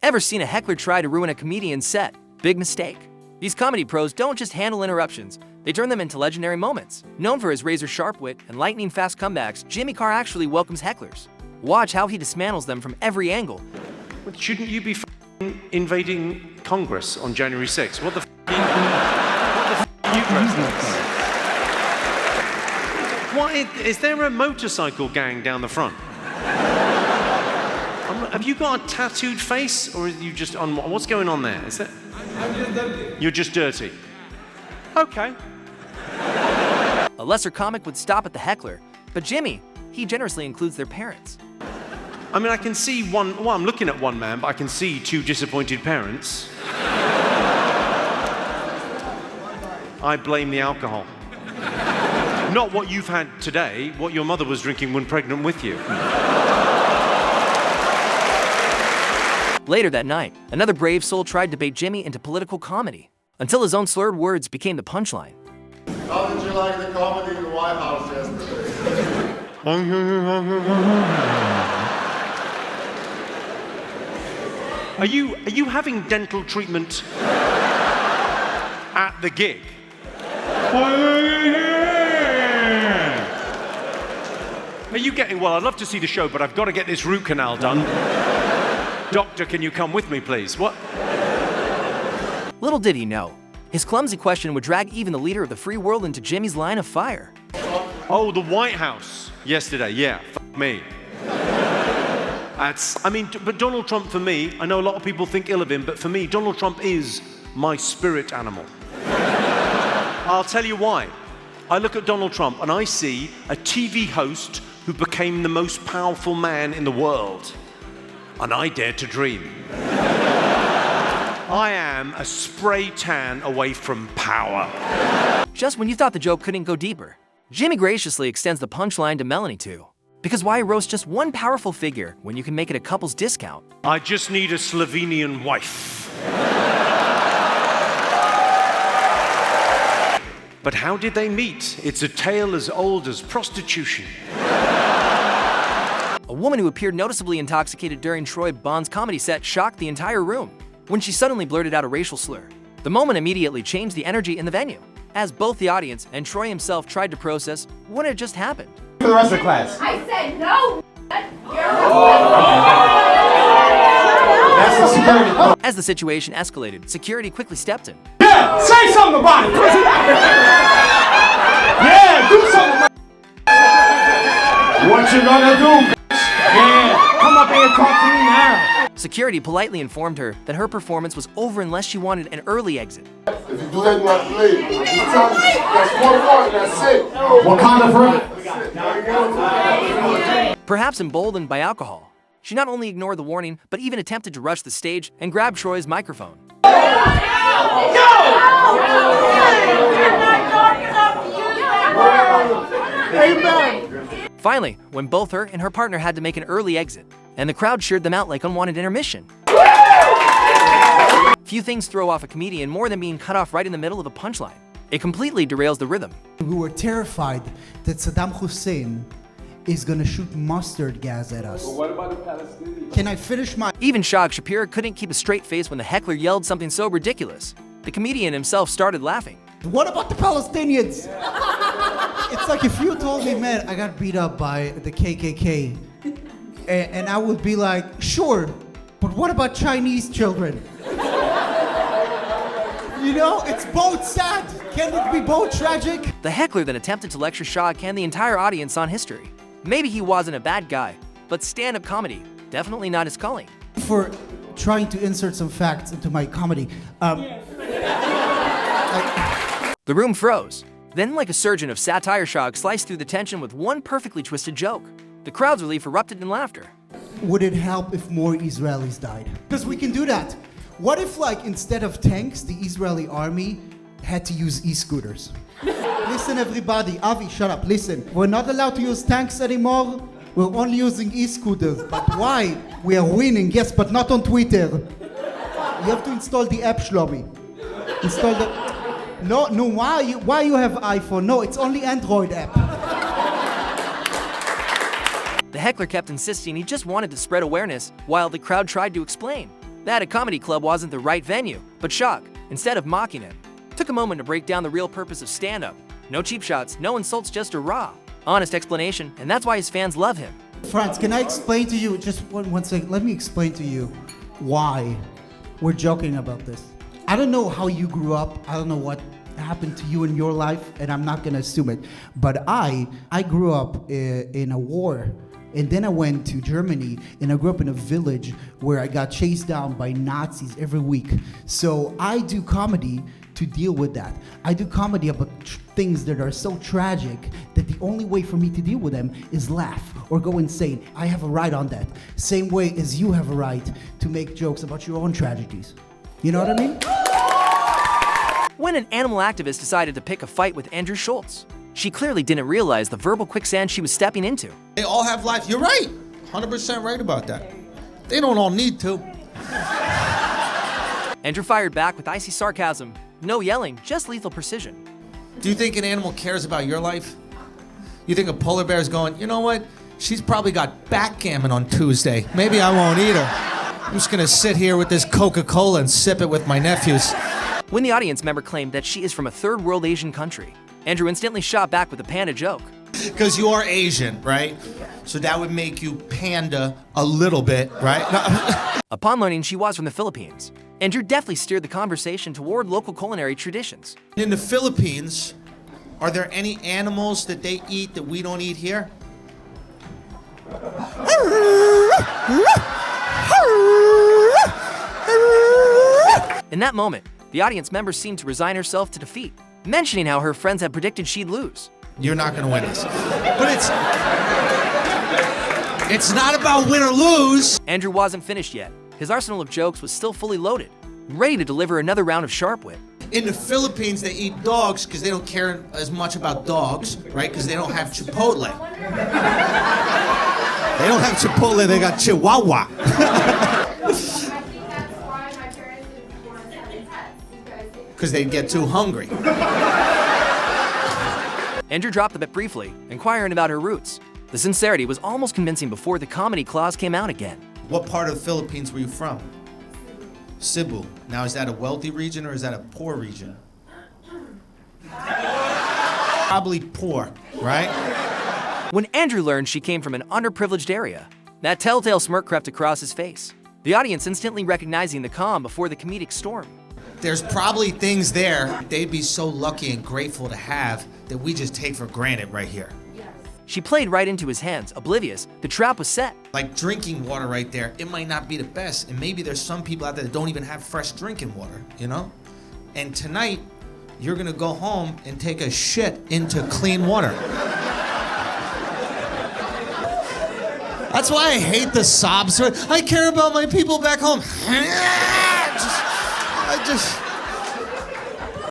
Ever seen a heckler try to ruin a comedian's set? Big mistake. These comedy pros don't just handle interruptions, they turn them into legendary moments. Known for his razor-sharp wit and lightning-fast comebacks, Jimmy Carr actually welcomes hecklers. Watch how he dismantles them from every angle. Shouldn't you be invading Congress on January 6th? What the are you dressed as? What is there a motorcycle gang down the front? Have you got a tattooed face, or are you just on? What's going on there? Is that? I'm just dirty. You're just dirty. Okay. A lesser comic would stop at the heckler, but Jimmy, he generously includes their parents. I mean, I can see one. Well, I'm looking at one man, but I can see two disappointed parents. I blame the alcohol. Not what you've had today, what your mother was drinking when pregnant with you. Later that night, another brave soul tried to bait Jimmy into political comedy, until his own slurred words became the punchline. How did you like the comedy in the White House yesterday? Are you having dental treatment at the gig? Are you getting, well, I'd love to see the show, but I've got to get this root canal done. Doctor, can you come with me, please? What? Little did he know, his clumsy question would drag even the leader of the free world into Jimmy's line of fire. Oh, the White House yesterday, yeah, f me. But Donald Trump for me, I know a lot of people think ill of him, but for me, Donald Trump is my spirit animal. I'll tell you why. I look at Donald Trump and I see a TV host who became the most powerful man in the world. And I dare to dream. I am a spray tan away from power. Just when you thought the joke couldn't go deeper, Jimmy graciously extends the punchline to Melanie too. Because why roast just one powerful figure when you can make it a couple's discount? I just need a Slovenian wife. But how did they meet? It's a tale as old as prostitution. A woman who appeared noticeably intoxicated during Troy Bond's comedy set shocked the entire room when she suddenly blurted out a racial slur. The moment immediately changed the energy in the venue, as both the audience and Troy himself tried to process what had just happened. For the rest of the class. I said no! That's the security. As the situation escalated, security quickly stepped in. Yeah, say something about it, pussy. Yeah, do something about it. What you gonna do, bitch? Yeah, come up here and talk to me now. Security politely informed her that her performance was over unless she wanted an early exit. If you do that, you have to leave. Just tell me, that's one part, that's it. What kind of fruit? Perhaps emboldened by alcohol, she not only ignored the warning, but even attempted to rush the stage and grab Troy's microphone. Amen. Finally, when both her and her partner had to make an early exit, and the crowd cheered them out like unwanted intermission. Few things throw off a comedian more than being cut off right in the middle of a punchline. It completely derails the rhythm. We were terrified that Saddam Hussein is gonna shoot mustard gas at us. But what about the Palestinians? Can I finish my... Even Shahak Shapira couldn't keep a straight face when the heckler yelled something so ridiculous. The comedian himself started laughing. What about the Palestinians? It's like if you told me, man, I got beat up by the KKK, and I would be like, sure, but what about Chinese children? You know, it's both sad. Can it be both tragic? The heckler then attempted to lecture Shahak and the entire audience on history. Maybe he wasn't a bad guy, but stand-up comedy, definitely not his calling. For trying to insert some facts into my comedy. The room froze. Then, like a surgeon of satire, Shahak sliced through the tension with one perfectly twisted joke. The crowd's relief erupted in laughter. Would it help if more Israelis died? Because we can do that. What if, like, instead of tanks, the Israeli army had to use e-scooters? Listen, everybody. Avi, shut up. Listen. We're not allowed to use tanks anymore. We're only using e-scooters. But why? We are winning, yes, but not on Twitter. You have to install the app, Shlomi. Install the... No, why you have iPhone? No, it's only Android app. The heckler kept insisting he just wanted to spread awareness, while the crowd tried to explain. That a comedy club wasn't the right venue, but Shahak, instead of mocking it, took a moment to break down the real purpose of stand-up. No cheap shots, no insults, just a raw, honest explanation, and that's why his fans love him. Franz, can I explain to you, just one second, let me explain to you why we're joking about this. I don't know how you grew up, I don't know what happened to you in your life, and I'm not gonna assume it, but I grew up in a war, and then I went to Germany, and I grew up in a village where I got chased down by Nazis every week. So I do comedy to deal with that. I do comedy about things that are so tragic that the only way for me to deal with them is laugh or go insane. I have a right on that. Same way as you have a right to make jokes about your own tragedies. You know what I mean? When an animal activist decided to pick a fight with Andrew Schulz, she clearly didn't realize the verbal quicksand she was stepping into. They all have life. You're right. 100% right about that. They don't all need to. Andrew fired back with icy sarcasm. No yelling, just lethal precision. Do you think an animal cares about your life? You think a polar bear is going, you know what? She's probably got backgammon on Tuesday. Maybe I won't eat her. I'm just gonna sit here with this Coca-Cola and sip it with my nephews. When the audience member claimed that she is from a third world Asian country, Andrew instantly shot back with a panda joke. Because you are Asian, right? So that would make you panda a little bit, right? Upon learning she was from the Philippines, Andrew deftly steered the conversation toward local culinary traditions. In the Philippines, are there any animals that they eat that we don't eat here? In that moment, the audience member seemed to resign herself to defeat, mentioning how her friends had predicted she'd lose. You're not gonna win this. But it's not about win or lose. Andrew wasn't finished yet. His arsenal of jokes was still fully loaded, ready to deliver another round of sharp wit. In the Philippines, they eat dogs because they don't care as much about dogs, right? Because they don't have Chipotle. They don't have Chipotle, they got Chihuahua. Because they'd get too hungry. Andrew dropped the bit briefly, inquiring about her roots. The sincerity was almost convincing before the comedy clause came out again. What part of the Philippines were you from? Cebu. Now, is that a wealthy region or is that a poor region? Probably poor, right? When Andrew learned she came from an underprivileged area, that telltale smirk crept across his face, the audience instantly recognizing the calm before the comedic storm. There's probably things there they'd be so lucky and grateful to have that we just take for granted right here. She played right into his hands, oblivious the trap was set. Like drinking water right there, it might not be the best, and maybe there's some people out there that don't even have fresh drinking water, you know? And tonight, you're gonna go home and take a shit into clean water. That's why I hate the sob story. I care about my people back home. I just